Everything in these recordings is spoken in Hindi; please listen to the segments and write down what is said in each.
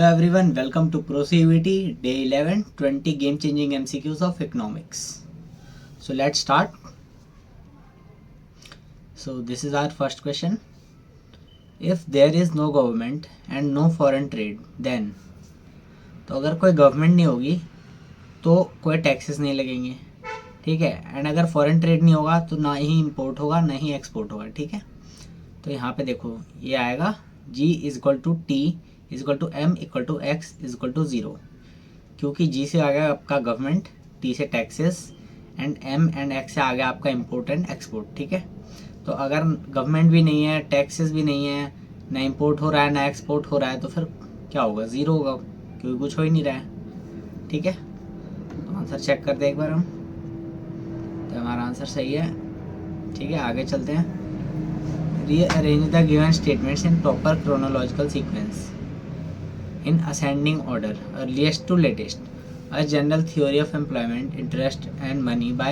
Hello everyone, welcome to ProCVT Day 11 20 Game Changing MCQs of Economics. So let's start. So this is our first question. If there is no government and no foreign trade, then तो अगर कोई गवर्नमेंट नहीं होगी तो कोई टैक्सेस नहीं लगेंगे, ठीक है. एंड अगर फॉरेन ट्रेड नहीं होगा तो ना ही इंपोर्ट होगा ना ही एक्सपोर्ट होगा, ठीक है. तो यहाँ पे देखो ये आएगा G is equal to T is equal to M equal to X is equal to zero, क्योंकि G से आ गया आपका गवर्नमेंट, T से taxes and M and X से आ गया आपका इम्पोर्ट एंड एक्सपोर्ट, ठीक है. तो अगर गवर्नमेंट भी नहीं है, टैक्सेस भी नहीं है, ना इम्पोर्ट हो रहा है ना एक्सपोर्ट हो रहा है, तो फिर क्या होगा? ज़ीरो होगा, क्योंकि कुछ हो ही नहीं रहा है, ठीक है. तो आंसर चेक करते हैं एक बार हम. तो हमारा आंसर सही है, ठीक है. आगे चलते हैं. Rearrange the given statements in proper chronological sequence in ascending order, earliest to latest. A general theory of employment, interest and money by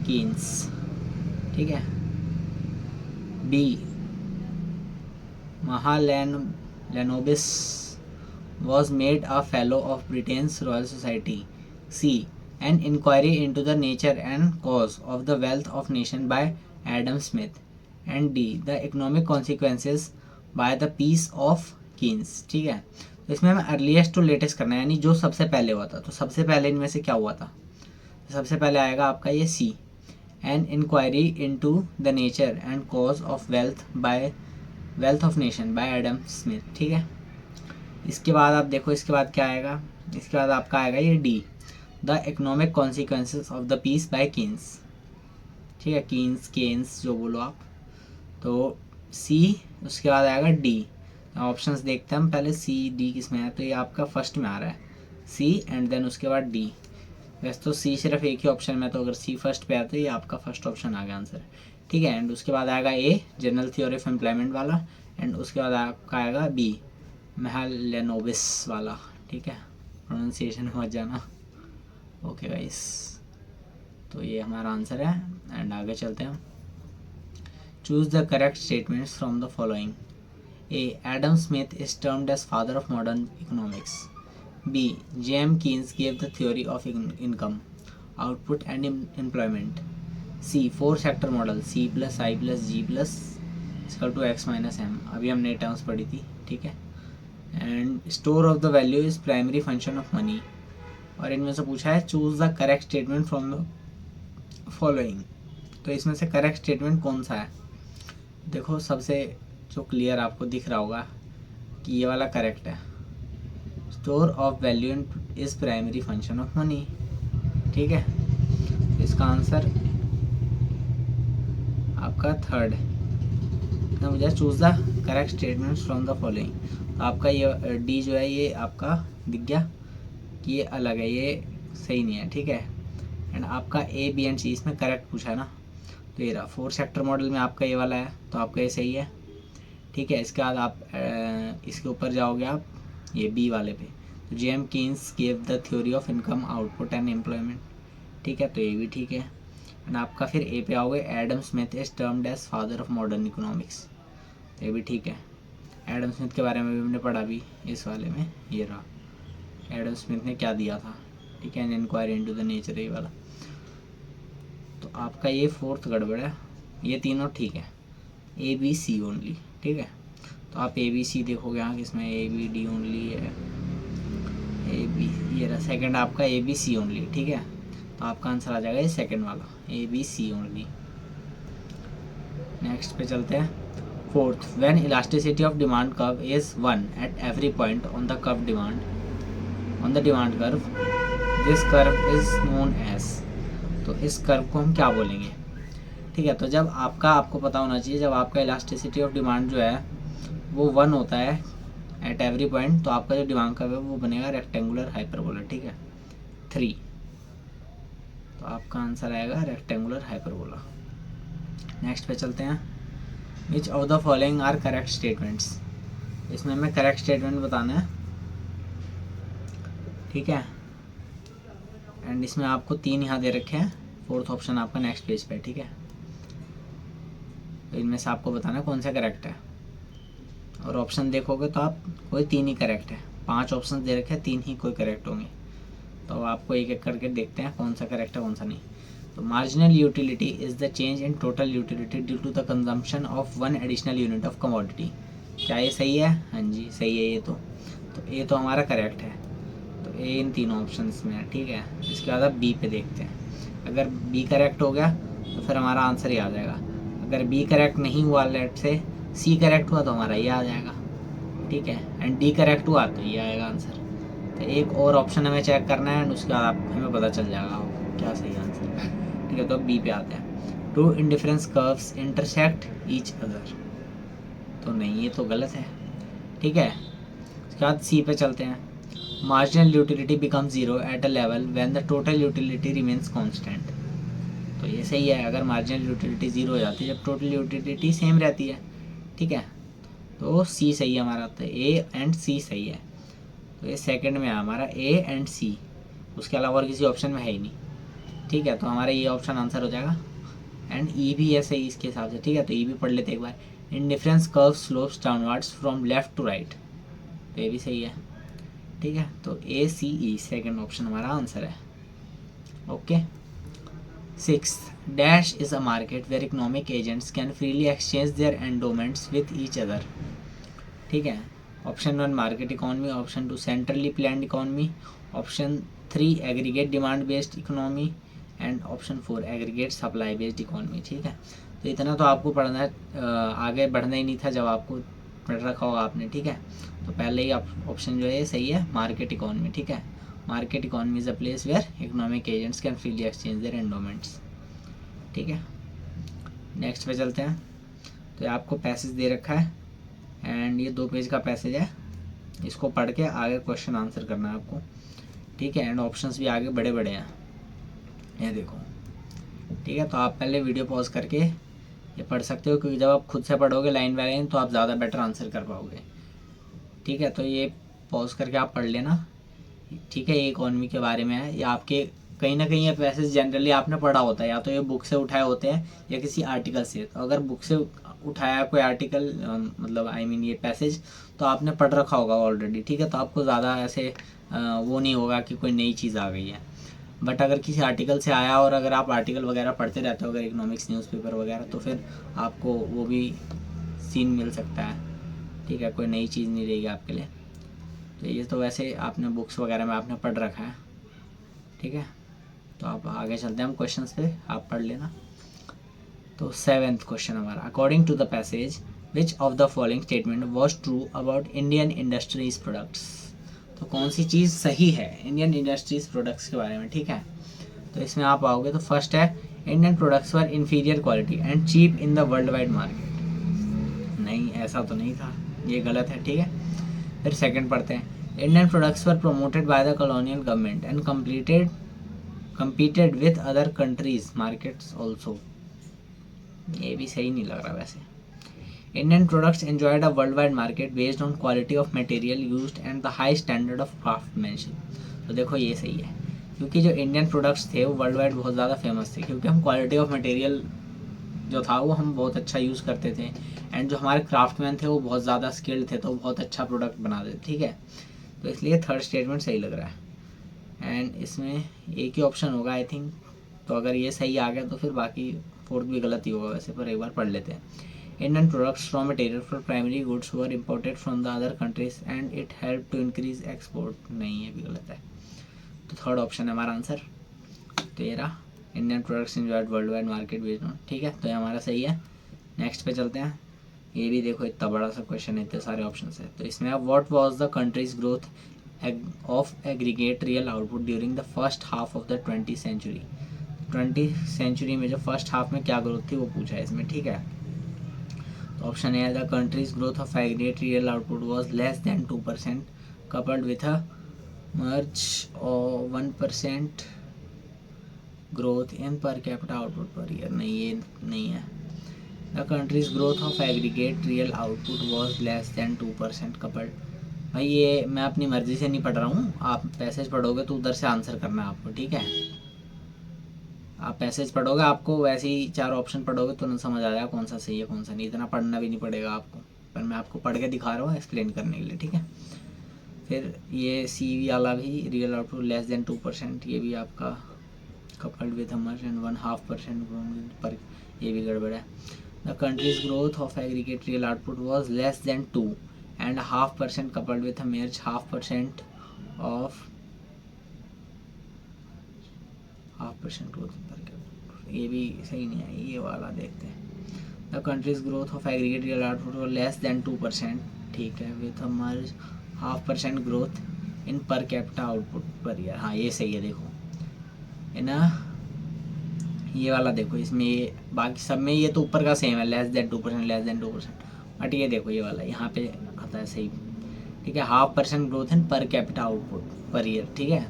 Keynes, ठीक है. B. Mahalanobis was made a fellow of Britain's Royal Society. C. An inquiry into the nature and cause of the wealth of nation by Adam Smith. And D the economic consequences by the peace of Keynes, ठीक है. तो इसमें हमें अर्लीस्ट टू लेटेस्ट करना है, यानी जो सबसे पहले हुआ था. तो सबसे पहले इनमें से क्या हुआ था? तो सबसे पहले आएगा आपका ये C, an inquiry into the nature and cause of wealth of nation by Adam Smith, ठीक है. इसके बाद आप देखो, इसके बाद क्या आएगा? इसके बाद आपका आएगा ये D, the economic consequences of the peace by Keynes, ठीक है. केन्स जो बोलो आप. तो सी, उसके बाद आएगा डी. ऑप्शंस देखते हैं हम पहले, सी डी किस में है. तो ये आपका फर्स्ट में आ रहा है सी एंड देन उसके बाद डी. वैसे तो सी सिर्फ एक ही ऑप्शन में, तो अगर सी फर्स्ट पे आता तो ये आपका फर्स्ट ऑप्शन आ गया आंसर, ठीक है. एंड उसके बाद आएगा ए, जनरल थ्योरी ऑफ एम्प्लॉयमेंट वाला. एंड उसके बाद आपका आएगा बी, महालनोबिस वाला, ठीक है. प्रोनाउंसिएशन मत जाना. ओके गाइस, तो ये हमारा आंसर है. एंड आगे चलते हैं. Choose the correct statements from the following. A. Adam Smith is termed as father of modern economics. B. J.M. Keynes gave the theory of income, output and employment. C. Four-sector model C plus I plus G plus equal to X minus M. अभी हमने टर्म्स पढ़ी थी, ठीक है. And store of the value is primary function of money. और इनमें से पूछा है choose the correct statement from the following. तो इसमें से करेक्ट स्टेटमेंट कौन सा है? देखो, सबसे जो क्लियर आपको दिख रहा होगा कि ये वाला करेक्ट है. Store of value is primary function of money, ठीक है. इसका आंसर आपका थर्ड है. मुझे choose the correct statement from the following. तो आपका ये डी जो है ये आपका दिख गया कि ये अलग है, ये सही नहीं है, ठीक है. एंड आपका ए बी एंड सी इसमें करेक्ट पूछा है ना. तो ये रहा, फोर सेक्टर मॉडल में आपका ये वाला है, तो आपका ये सही है, ठीक है. इसके बाद आप इसके ऊपर जाओगे आप ये बी वाले पे. तो J M Keynes gave the theory of income, output and employment, ठीक है. तो ये भी ठीक है. एंड आपका फिर ए पे आओगे, Adam Smith is termed as father of modern economics. तो ये भी ठीक है. एडम स्मिथ के बारे में भी हमने पढ़ा भी इस वाले में. ये रहा एडम स्मिथ ने क्या दिया था, ठीक है. इंक्वायरी इनटू द नेचर, ये वाला. तो आपका ये फोर्थ गड़बड़ है, ये तीनों ठीक है. ए बी सी ओनली, ठीक है. तो आप ए बी सी देखोगे यहाँ किसमें ए बी डी ओनली है. ए बी, ये रहा सेकंड आपका ए बी सी ओनली, ठीक है. तो आपका आंसर आ जाएगा ये सेकंड वाला, A B C only. Next पे चलते हैं. Fourth, when elasticity of demand curve is 1 at every point on the demand curve, this curve is known as. तो इस कर्व को हम क्या बोलेंगे, ठीक है. तो जब आपको पता होना चाहिए, जब आपका इलास्टिसिटी ऑफ डिमांड जो है वो 1 होता है एट एवरी पॉइंट, तो आपका जो डिमांड कर्व है वो बनेगा रेक्टेंगुलर हाइपरबोला, ठीक है. 3. तो आपका आंसर आएगा रेक्टेंगुलर हाइपरबोला. नेक्स्ट पे चलते हैं. Which of the following are correct statements. इसमें हमें करेक्ट स्टेटमेंट बताना है, ठीक है. एंड इसमें आपको 3 यहाँ दे रखे हैं, फोर्थ ऑप्शन आपका नेक्स्ट पेज पे, ठीक है. तो इनमें से आपको बताना है कौन सा करेक्ट है. और ऑप्शन देखोगे तो आप कोई 3 ही करेक्ट है, 5 ऑप्शन दे रखे हैं, 3 ही कोई करेक्ट होंगे। तो आपको एक एक करके देखते हैं कौन सा करेक्ट है कौन सा नहीं। तो marginal utility is the change in total utility due to the consumption of 1 additional unit of commodity. क्या ये सही है? हाँ जी सही है ये तो ये तो हमारा करेक्ट है। तो ए इन तीनों ऑप्शंस में है, ठीक है। इसके बाद अब बी पे देखते हैं। अगर बी करेक्ट हो गया तो फिर हमारा आंसर ही आ जाएगा। अगर बी करेक्ट नहीं हुआ, लेट से सी करेक्ट हुआ तो हमारा ये आ जाएगा, ठीक है। एंड डी करेक्ट हुआ तो ये आएगा आंसर। तो एक और ऑप्शन हमें चेक करना है एंड उसके बाद आप हमें पता चल जाएगा क्या सही आंसर है, ठीक है। तो बी पे आते हैं। Two indifference curves intersect each other. तो नहीं ये तो गलत है, ठीक है। उसके बाद सी पे चलते हैं। Marginal utility become zero at a level when the total utility remains constant. तो ये सही है। अगर मार्जिनल यूटिलिटी जीरो हो जाती है जब टोटल यूटिलिटी सेम रहती है, ठीक है। तो सी सही है हमारा, तो ए एंड सी सही है। तो ये सेकंड में है हमारा ए एंड सी, उसके अलावा और किसी ऑप्शन में है ही नहीं, ठीक है। तो हमारा ये ऑप्शन आंसर हो जाएगा। एंड ई भी है सही इसके हिसाब से, ठीक है। तो ई भी पढ़ लेते एक बार। Indifference curve slopes downwards from left to right. तो ये भी सही है, ठीक है। तो A C E second option हमारा आंसर है। Okay. 6. Dash is a market where economic agents can freely exchange their endowments with each other. ठीक है। Option 1 market economy, option 2 centrally planned economy, option 3 aggregate demand based economy and option 4 aggregate supply based economy, ठीक है। तो इतना तो आपको पढ़ना है, आगे बढ़ना ही नहीं था जब आपको पढ़ रखा होगा आपने, ठीक है। तो पहले ही ऑप्शन जो है सही है, मार्केट इकोनॉमी, ठीक है। Market economy is a place where economic agents can freely exchange their endowments, ठीक है। नेक्स्ट पे चलते हैं। तो आपको पैसेज दे रखा है एंड ये 2 पेज का पैसेज है, इसको पढ़ के आगे क्वेश्चन आंसर करना है आपको, ठीक है। एंड ऑप्शंस भी आगे बड़े बड़े हैं, ये देखो, ठीक है। तो आप पहले वीडियो पॉज करके ये पढ़ सकते हो, क्योंकि जब आप खुद से पढ़ोगे लाइन बाय लाइन तो आप ज़्यादा बेटर आंसर कर पाओगे, ठीक है। तो ये पॉज करके आप पढ़ लेना, ठीक है। ये इकोनॉमी के बारे में है, या आपके कहीं ना कहीं ये पैसेज जनरली आपने पढ़ा होता है, या तो ये बुक से उठाए होते हैं या किसी आर्टिकल से। तो अगर बुक से उठाया कोई आर्टिकल, मतलब आई मीन ये पैसेज, तो आपने पढ़ रखा होगा ऑलरेडी, ठीक है। तो आपको ज़्यादा ऐसे वो नहीं होगा कि कोई नई चीज़ आ गई है। बट अगर किसी आर्टिकल से आया और अगर आप आर्टिकल वगैरह पढ़ते रहते हो, अगर इकोनॉमिक्स न्यूज़पेपर वगैरह, तो फिर आपको वो भी सीन मिल सकता है, ठीक है। कोई नई चीज़ नहीं रहेगी आपके लिए। तो ये तो वैसे आपने बुक्स वगैरह में आपने पढ़ रखा है, ठीक है। तो आप आगे चलते हैं हम क्वेश्चंस पे, आप पढ़ लेना। तो 7th क्वेश्चन हमारा, according to the passage which of the following statement was true about Indian industries products. तो कौन सी चीज़ सही है इंडियन इंडस्ट्रीज प्रोडक्ट्स के बारे में, ठीक है। तो इसमें आप आओगे तो फर्स्ट है, Indian products were inferior quality and cheap in the world wide market. नहीं, ऐसा तो नहीं था, ये गलत है, ठीक है। फिर सेकंड पढ़ते हैं, Indian products were promoted by the colonial government and competed with other countries markets also। ये भी सही नहीं लग रहा वैसे। Indian products enjoyed a worldwide market based on quality of material used and the high standard of craftsmanship। तो देखो ये सही है, क्योंकि जो इंडियन प्रोडक्ट्स थे वो वर्ल्ड वाइड बहुत ज़्यादा फेमस थे, क्योंकि हम क्वालिटी ऑफ मटेरियल जो था वो हम बहुत अच्छा यूज़ करते थे, एंड जो हमारे क्राफ्टमैन थे वो बहुत ज़्यादा स्किल्ड थे, तो बहुत अच्छा प्रोडक्ट बनाते थे, ठीक है। तो इसलिए थर्ड स्टेटमेंट सही लग रहा है। एंड इसमें एक ही ऑप्शन होगा आई थिंक। तो अगर ये सही आ गया तो फिर बाकी फोर्थ भी गलत ही होगा वैसे, पर एक बार पढ़ लेते हैं। Indian products raw material for primary goods were imported from the other countries and it help to increase export. नहीं, ये भी गलत है। तो थर्ड ऑप्शन है हमारा answer 13, Indian products enjoyed world wide market based on, ठीक है। तो ये हमारा सही है। नेक्स्ट पे चलते हैं। ये भी देखो इतना बड़ा सा क्वेश्चन है, इतने सारे ऑप्शन है। तो इसमें अब what was the countries growth of aggregate real output during the first half of the 20th century। 20th century में जो फर्स्ट हाफ में क्या ग्रोथ थी वो पूछा है इसमें, ठीक है। तो option A, the countries growth of aggregate real output was less than 2% coupled with a merge of 1% growth in per capita output per year। नहीं, ये नहीं है। The countries growth of aggregate real output was less than 2% coupled। भाई ये मैं अपनी मर्ज़ी से नहीं पढ़ रहा हूँ, आप पैसेज पढ़ोगे तो उधर से आंसर करना है आपको, ठीक है। आप पैसेज पढ़ोगे, आपको वैसे ही 4 ऑप्शन पढ़ोगे तो नहीं समझ आ जाएगा कौन सा सही है कौन सा नहीं, इतना पढ़ना भी नहीं पड़ेगा आपको, पर मैं आपको पढ़ के दिखा रहा हूँ एक्सप्लेन करने के लिए, ठीक है। फिर ये सी वाला भी रियल आउटपुट लेस देन 2%, ये भी आपका कपल्ड विथ मच एंड 1.5% पर, ये भी गड़बड़ है। The countries growth of aggregate real output was less than 2.5% coupled with mayor 0.5% of 0.5% growth per capita, ये भी सही नहीं है। ये वाला देखते हैं। The countries growth of aggregate real output was less than 2%, ठीक है, with merge 0.5% growth in per capita output per year. हाँ ये सही है, देखो है ना, ये वाला देखो, इसमें ये बाकी सब में ये तो ऊपर का सेम है, less than 2%, less than 2%, but ये देखो ये वाला यहाँ पे आता है सही, ठीक है, 0.5% growth in per capita output per year, ठीक है।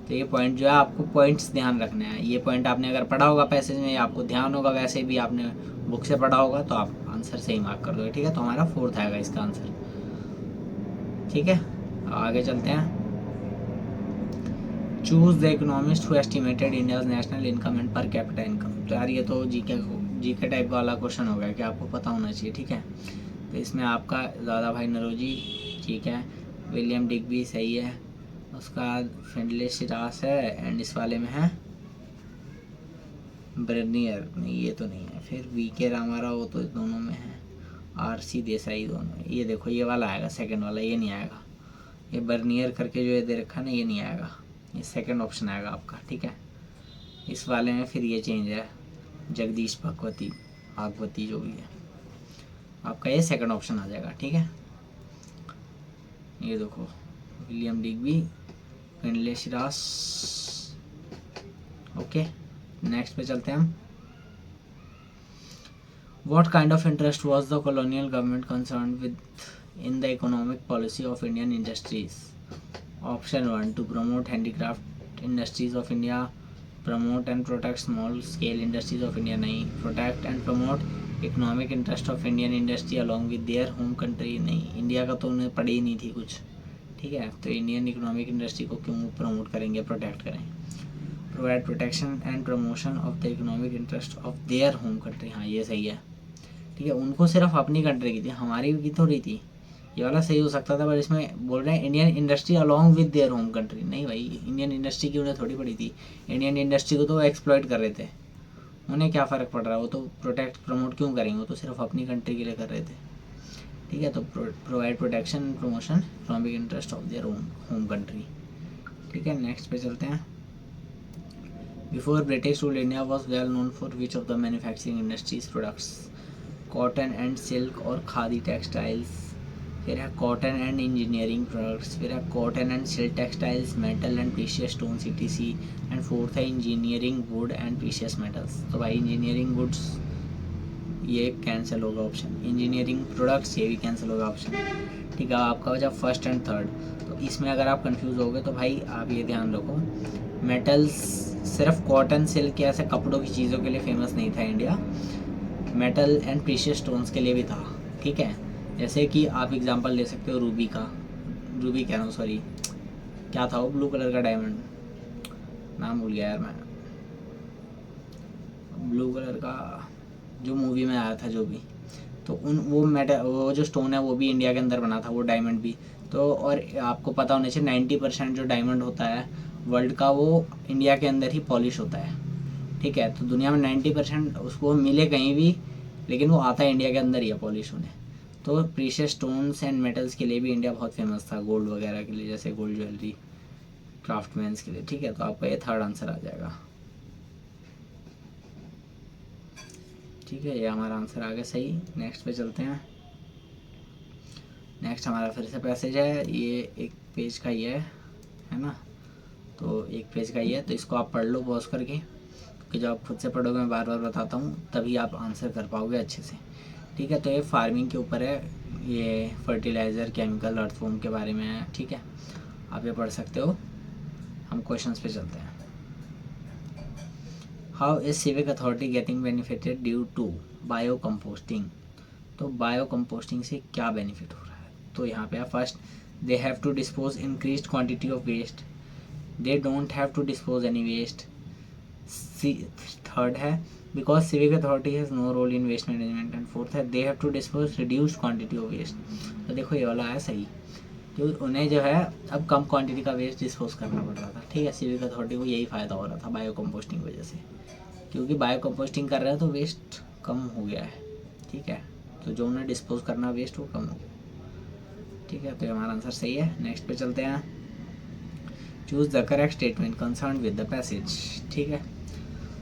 तो ये पॉइंट जो है आपको पॉइंट्स ध्यान रखना है। ये पॉइंट आपने अगर पढ़ा होगा पैसेज में, आपको ध्यान होगा, वैसे भी आपने बुक से पढ़ा होगा, तो आप आंसर सही मार्क कर दोगे, ठीक है। तो हमारा 4th आएगा इसका आंसर, ठीक है। आगे चलते हैं। Choose the economist who estimated India's national income and per capita income. तो यार ये तो जीके टाइप वाला क्वेश्चन हो गया कि आपको पता होना चाहिए, ठीक है। तो इसमें आपका दादा भाई नौरोजी, ठीक है, विलियम डिग्बी सही है, उसका बाद फिंडले शिरास है, एंड इस वाले में है बर्नियर, नहीं ये तो नहीं है। फिर वीके रामाराव, वो तो दोनों में है, आरसी देसाई दोनों। ये देखो ये वाला आएगा, सेकंड वाला, ये नहीं आएगा। ये बर्नियर करके जो ये दे रखा है ना, ये नहीं आएगा, ये सेकंड ऑप्शन आएगा आपका, ठीक है। इस वाले में फिर ये चेंज है, जगदीश भागवती जो भी है, आपका ये सेकंड ऑप्शन आ जाएगा, ठीक है। ये देखो William Digby, Findlay Shirras, okay. Next पे चलते हैं हम। What kind of interest was the colonial government concerned with in the economic policy of Indian industries? Option 1, to promote handicraft industries of India, promote and protect small scale industries of India, नहीं, protect and promote economic interest of Indian industry along with their home country, नहीं, इंडिया का तो उन्हें पढ़ी ही नहीं थी कुछ, ठीक है। तो इंडियन इकोनॉमिक इंडस्ट्री को क्यों प्रमोट करेंगे, प्रोटेक्ट करें। Provide protection and promotion of the economic interest of their home country, हाँ ये सही है, ठीक है। उनको सिर्फ अपनी कंट्री की थी, हमारी की थोड़ी थी। ये वाला सही हो सकता था, पर इसमें बोल रहे हैं Indian industry along with their home country, नहीं भाई, इंडियन इंडस्ट्री की उन्हें थोड़ी पड़ी थी। इंडियन इंडस्ट्री को तो एक्सप्लॉइट कर रहे थे, उन्हें क्या फ़र्क पड़ रहा है, वो तो प्रोटेक्ट प्रमोट क्यों करेंगे, वो तो सिर्फ अपनी कंट्री के लिए कर रहे थे, ठीक है। तो provide protection and promotion economic interest of their home country, ठीक है। नेक्स्ट पे चलते हैं। Before British rule India was well known for which of the manufacturing industries products, cotton and silk और खादी टेक्सटाइल्स, फिर है कॉटन एंड इंजीनियरिंग प्रोडक्ट्स, फिर है cotton and silk textiles, metal and precious stone ETC, and fourth है engineering wood and precious metals. तो भाई इंजीनियरिंग वुड्स ये कैंसिल होगा ऑप्शन, इंजीनियरिंग प्रोडक्ट्स ये भी कैंसिल होगा ऑप्शन, ठीक है। आपका वजह फर्स्ट एंड थर्ड। तो इसमें अगर आप कंफ्यूज हो गए तो भाई आप ये ध्यान रखो, मेटल्स सिर्फ कॉटन सिल्क ऐसे कपड़ों की चीज़ों के लिए फेमस नहीं था India, metal and precious stones के लिए भी था, ठीक है। जैसे कि आप एग्जांपल ले सकते हो रूबी का, रूबी कह रहा हूँ सॉरी, क्या था वो ब्लू कलर का डायमंड, नाम भूल गया यार मैं, ब्लू कलर का जो मूवी में आया था जो भी, तो वो जो स्टोन है वो भी इंडिया के अंदर बना था, वो डायमंड भी। तो और आपको पता होना चाहिए 90% जो डायमंड होता है वर्ल्ड का वो इंडिया के अंदर ही पॉलिश होता है, ठीक है। तो दुनिया में 90% उसको मिले कहीं भी, लेकिन वो आता है इंडिया के अंदर ही है पॉलिश होने। तो प्रीशियस स्टोन्स एंड मेटल्स के लिए भी इंडिया बहुत फेमस था, गोल्ड वगैरह के लिए, जैसे गोल्ड ज्वेलरी, क्राफ्टमैन्स के लिए, ठीक है। तो आपका ये थर्ड आंसर आ जाएगा, ठीक है। ये हमारा आंसर आ गया सही। नेक्स्ट पे चलते हैं। नेक्स्ट हमारा फिर से पैसेज है, ये एक पेज का ही है ना, तो एक पेज का ही है, तो इसको आप पढ़ लो पॉज करके, कि जब आप खुद से पढ़ोगे मैं बार बार बताता हूँ तभी आप आंसर कर पाओगे अच्छे से, ठीक है। तो ये फार्मिंग के ऊपर है, ये फर्टिलाइज़र, केमिकल, अर्थवॉर्म के बारे में है, ठीक है, आप ये पढ़ सकते हो। हम क्वेश्चंस पे चलते हैं। How is civic authority getting benefited due to bio composting. तो बायो कंपोस्टिंग से क्या बेनिफिट हो रहा है, तो यहाँ पे first, they have to dispose increase quantity of waste, they don't have to dispose any waste. Third है because civic authority has no role in waste management, and fourth है they have to dispose reduced quantity of waste. तो देखो ये वाला है सही, क्योंकि उन्हें जो है अब कम क्वांटिटी का वेस्ट डिस्पोज करना पड़ रहा था, ठीक है। सिविक अथॉरिटी को यही फ़ायदा हो रहा था बायो कंपोस्टिंग वजह से, क्योंकि बायो कंपोस्टिंग कर रहे हैं तो वेस्ट कम हो गया है, ठीक है। तो जो उन्हें डिस्पोज करना वेस्ट वो कम हो गया, ठीक है। तो ये हमारा आंसर सही है। नेक्स्ट पे चलते हैं। Choose the correct statement concern with the passage, ठीक है।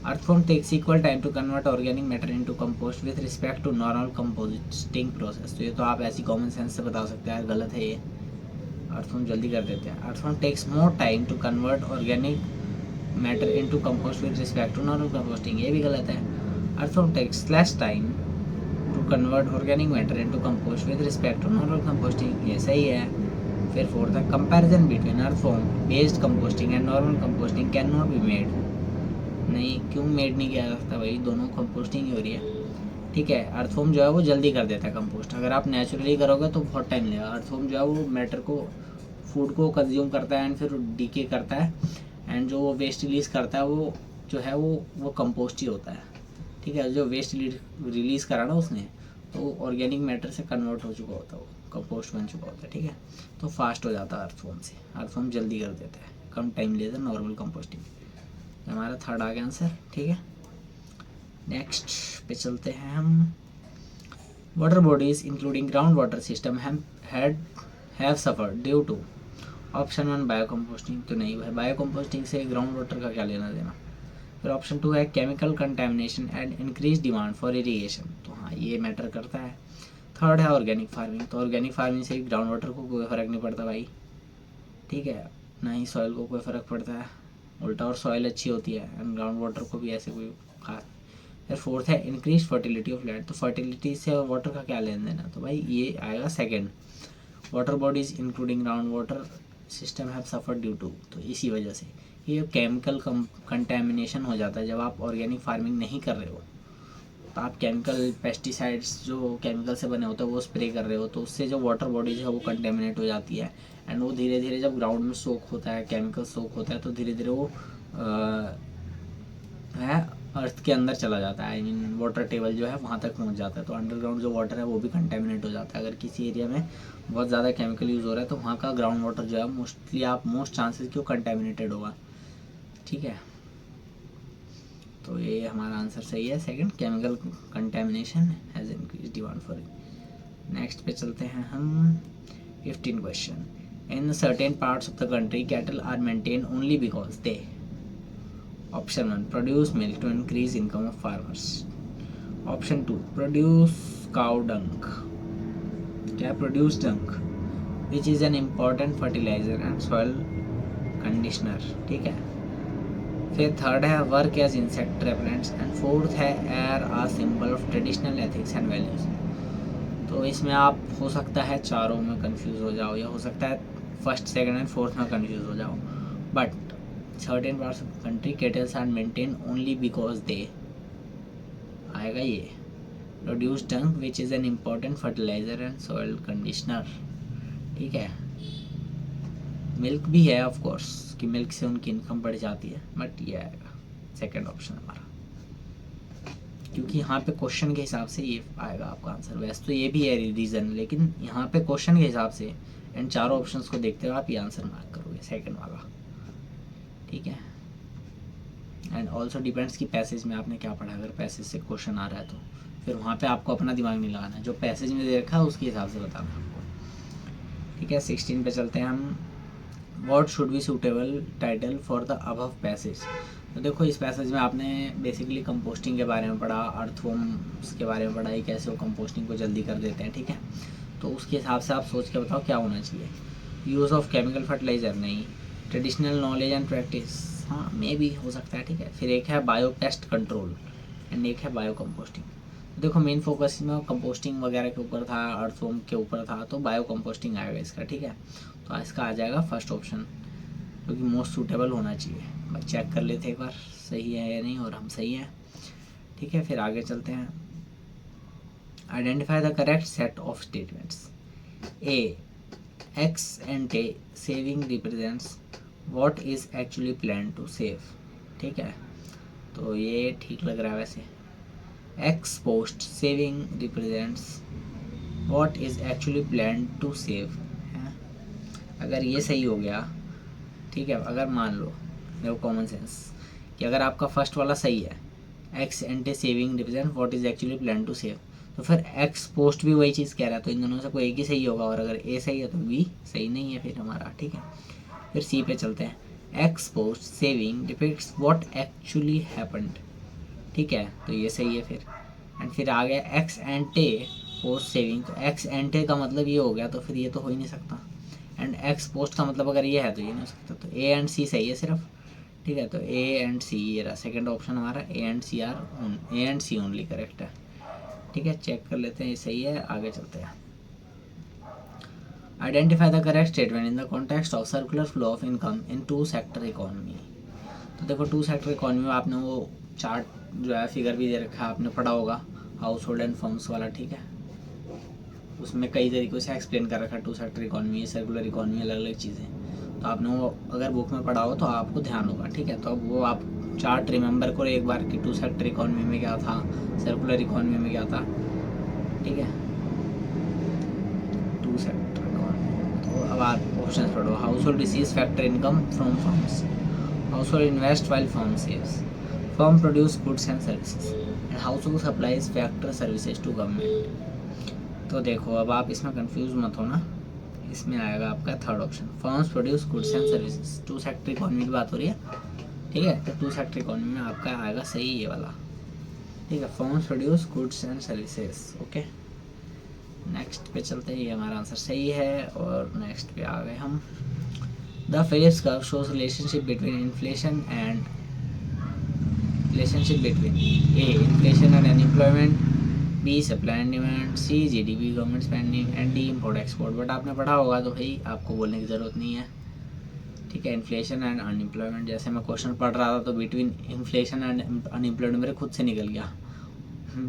Earthworm takes equal time to convert organic matter into compost with respect to normal composting process। तो ये तो आप ऐसी कॉमन सेंस से बता सकते हैं, गलत है ये। अर्थवर्म जल्दी कर देते हैं। Earthworm takes more time to convert organic matter into compost with respect to normal composting, ये भी गलत है। Earthworm takes less time to convert organic matter into compost with respect to normal composting, ये सही है। फिर फोर्थ है, comparison between earthworm based composting and normal composting can not be made. नहीं, क्यों मेड नहीं किया जा सकता भाई, दोनों कंपोस्टिंग ही हो रही है, ठीक है। अर्थवर्म जो है वो जल्दी कर देता है कंपोस्ट, अगर आप नेचुरली करोगे तो बहुत टाइम लगेगा। अर्थवर्म जो है वो मैटर को, फूड को कंज्यूम करता है एंड फिर डीके करता है, एंड जो वो वेस्ट रिलीज़ करता है वो जो है वो कंपोस्ट ही होता है, ठीक है। जो वेस्ट रिलीज़ करा ना उसने, तो ऑर्गेनिक मैटर से कन्वर्ट हो चुका होता है, वो कंपोस्ट बन चुका होता है, ठीक है। तो फास्ट हो जाता है अर्थवर्म से, अर्थवर्म जल्दी कर देता है, कम टाइम लेता है नॉर्मल कंपोस्टिंग। हमारा थर्ड आ गया आंसर, ठीक है। नेक्स्ट पे चलते हैं हम। Water bodies including ground water system have suffered due to option 1 bio composting. तो नहीं भाई, बायो कंपोस्टिंग से ग्राउंड वाटर का क्या लेना देना। फिर ऑप्शन 2 है chemical contamination and increase demand for irrigation. तो हाँ, ये मैटर करता है। थर्ड है ऑर्गेनिक फार्मिंग। तो ऑर्गेनिक फार्मिंग से ग्राउंड वाटर को कोई फ़र्क नहीं पड़ता भाई, ठीक है, ना ही सॉइल को कोई फ़र्क पड़ता है, उल्टा और सॉइल अच्छी होती है एंड ग्राउंड वाटर को भी ऐसे कोई खास। फिर फोर्थ है इंक्रीज फर्टिलिटी ऑफ लैंड। तो फर्टिलिटी से वाटर का क्या लेन देना, तो भाई ये आएगा second. Water bodies including ground water system have suffer due to, तो इसी वजह से ये केमिकल कंटेमिनेशन हो जाता है। जब आप ऑर्गेनिक फार्मिंग नहीं कर रहे हो तो आप केमिकल पेस्टिसाइड्स जो केमिकल से बने होते हैं वो स्प्रे कर रहे हो, तो उससे जो वाटर बॉडीज है वो कंटेमिनेट हो जाती है एंड वो धीरे धीरे जब ग्राउंड में सोक होता है, केमिकल सोक होता है, तो धीरे धीरे वो है अर्थ के अंदर चला जाता है। आई मीन वाटर टेबल जो है वहाँ तक पहुँच जाता है, तो अंडरग्राउंड जो वाटर है वो भी कंटेमिनेट हो जाता है। अगर किसी एरिया में बहुत ज़्यादा केमिकल यूज़ हो रहा है तो वहाँ का ग्राउंड वाटर जो है मोस्टली मोस्ट चांसेस क्यों कंटेमिनेटेड होगा, ठीक है। तो ये हमारा आंसर सही है second, chemical contamination has increase demand for it. Next पे चलते हैं हम। 15 question. In certain parts of the country cattle are maintain only because they. Option 1 produce milk to increase income of farmers. Option 2 produce cow dung. क्या, produce dung which is an important fertilizer and soil conditioner, ठीक है। फिर थर्ड है work as insect repellents and fourth है are a symbol of traditional ethics and values. तो इसमें आप हो सकता है चारों में कंफ्यूज हो जाओ, या हो सकता है फर्स्ट सेकंड एंड फोर्थ में कंफ्यूज हो जाओ, but certain parts of country cattles are maintain only because they आएगा ये। Produce dung which is an important fertilizer and soil conditioner, ठीक है। मिल्क भी है ऑफ कोर्स कि मिल्क से उनकी इनकम बढ़ जाती है, बट ये आएगा सेकंड ऑप्शन हमारा, क्योंकि यहाँ पे क्वेश्चन के हिसाब से ये आएगा आपका आंसर। वैसे तो ये भी है रीज़न, लेकिन यहाँ पे क्वेश्चन के हिसाब से एंड चारों ऑप्शंस को देखते हुए आप ये आंसर मार्क करोगे सेकंड वाला, ठीक है। एंड ऑल्सो डिपेंड्स कि पैसेज में आपने क्या पढ़ा। अगर पैसेज से क्वेश्चन आ रहा है तो फिर वहाँ पे आपको अपना दिमाग नहीं लगाना है, जो पैसेज में दे रखा है उसके हिसाब से बताना है आपको, ठीक है। 16 पे चलते हैं हम। What should be suitable title for the above passage. तो देखो इस पैसेज में आपने बेसिकली कंपोस्टिंग के बारे में पढ़ा, अर्थवर्म्स के बारे में पढ़ा, ये कैसे वो कंपोस्टिंग को जल्दी कर देते हैं, ठीक है। तो उसके हिसाब से आप सोच के बताओ क्या होना चाहिए। यूज़ ऑफ केमिकल फर्टिलाइज़र, नहीं। ट्रेडिशनल नॉलेज एंड प्रैक्टिस, हाँ मे भी हो सकता है, ठीक है। फिर एक है बायो पेस्ट कंट्रोल एंड एक है बायो कंपोस्टिंग। देखो मेन फोकस में कंपोस्टिंग वगैरह के ऊपर था, अर्थवर्म के ऊपर था, तो बायो कंपोस्टिंग आएगा इसका, ठीक है। तो इसका आ जाएगा फर्स्ट ऑप्शन, क्योंकि मोस्ट सूटेबल होना चाहिए। बस चेक कर लेते एक बार सही है या नहीं, और हम सही हैं, ठीक है। फिर आगे चलते हैं। Identify the correct set of statements. A ex ante saving represents what is actually plan to save, ठीक है। तो ये ठीक लग रहा है वैसे। Ex post saving represents what is actually plan to save, अगर ये सही हो गया, ठीक है, अगर मान लो, देखो कॉमन सेंस, कि अगर आपका फर्स्ट वाला सही है, ex ante saving represent what is actually plan to save, तो फिर एक्स पोस्ट भी वही चीज़ कह रहा है, तो इन दोनों से कोई एक ही सही होगा, और अगर ए सही है तो बी सही नहीं है फिर हमारा, ठीक है। फिर सी पे चलते हैं, x post saving depicts what actually happened, ठीक है, तो ये सही है फिर। एंड फिर आ गया एक्स एंटे पोस्ट सेविंग, तो एक्स एंटे का मतलब ये हो गया, तो फिर ये तो हो ही नहीं सकता। एंड एक्स पोस्ट का मतलब अगर ये है तो ये नहीं हो सकता, तो ए एंड सी सही है सिर्फ, ठीक है। तो ए एंड सी, ये रहा सेकेंड ऑप्शन हमारा, A and C only correct है, ठीक है। चेक कर लेते हैं ये सही है, आगे चलते हैं। Identify the correct statement in the context of circular flow of income in two sector economy. तो देखो टू सेक्टर इकोनॉमी में आपने वो चार्ट जो है फिगर भी दे रखा है, आपने पढ़ा होगा, हाउस होल्ड एंड फर्म्स वाला, ठीक है। उसमें कई तरीक़ों से एक्सप्लेन कर रखा है two sector economy, circular economy, अलग अलग चीज़ें, तो आपने वो अगर बुक में पढ़ा हो तो आपको ध्यान होगा, ठीक है। तो अब वो आप चार्ट रिमेंबर करो एक बार कि टू सेक्टर इकोनॉमी में क्या था, सर्कुलर इकोनॉमी में क्या था, ठीक है। टू सेक्टर इकोनॉमी, तो अब आप ऑप्शन पढ़ो, household receives factor income from firms, household invest while firm saves, firm produce goods and services, and household supplies factor services to government. तो देखो अब आप इसमें कंफ्यूज मत हो ना, इसमें आएगा आपका third option, firms produce goods and services, two sector economy की बात हो रही है, ठीक है। तो टू सेक्टर इकोनॉमी में आपका आएगा सही ये वाला, ठीक है, firms produce goods and services, okay. Next पे चलते हैं, ये हमारा आंसर सही है। और नेक्स्ट पे आ गए हम, the Phillips curve shows relationship between inflation and A inflation and unemployment, B supply and demand, C GDP government spending, and D import export. But आपने पढ़ा होगा तो भाई आपको बोलने की ज़रूरत नहीं है, ठीक है। इन्फ्लेशन एंड अनएम्प्लॉयमेंट, जैसे मैं क्वेश्चन पढ़ रहा था तो बिटवीन इन्फ्लेशन एंड अनएम्प्लॉयमेंट मेरे खुद से निकल गया,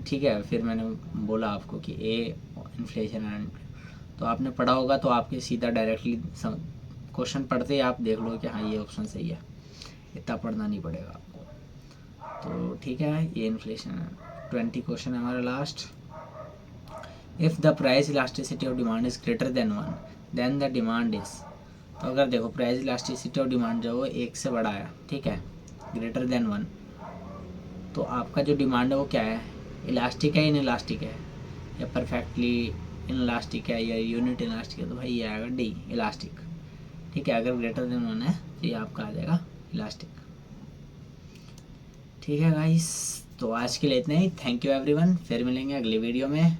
ठीक है। फिर मैंने बोला आपको कि ए इन्फ्लेशन एंड, तो आपने पढ़ा होगा तो आपके सीधा डायरेक्टली क्वेश्चन पढ़ते ही आप देख लो कि हाँ ये ऑप्शन सही है, इतना पढ़ना नहीं पड़ेगा आपको, तो ठीक है। ये इन्फ्लेशन है। 20 क्वेश्चन है हमारा last, if the price elasticity of demand is greater than 1 then the demand is, तो अगर देखो प्राइस इलास्टिसिटी ऑफ डिमांड जो है एक से बड़ा है, ठीक है, ग्रेटर देन 1, तो आपका जो डिमांड है वो क्या है, इलास्टिक है, इन इलास्टिक है, या परफेक्टली इन इलास्टिक है, या यूनिट इलास्टिक है, तो भाई ये आएगा डी इलास्टिक, ठीक है। अगर ग्रेटर देन 1 है तो ये आपका आ जाएगा इलास्टिक, ठीक है गाइस। तो आज के लिए इतना ही, थैंक यू एवरीवन, फिर मिलेंगे अगली वीडियो में।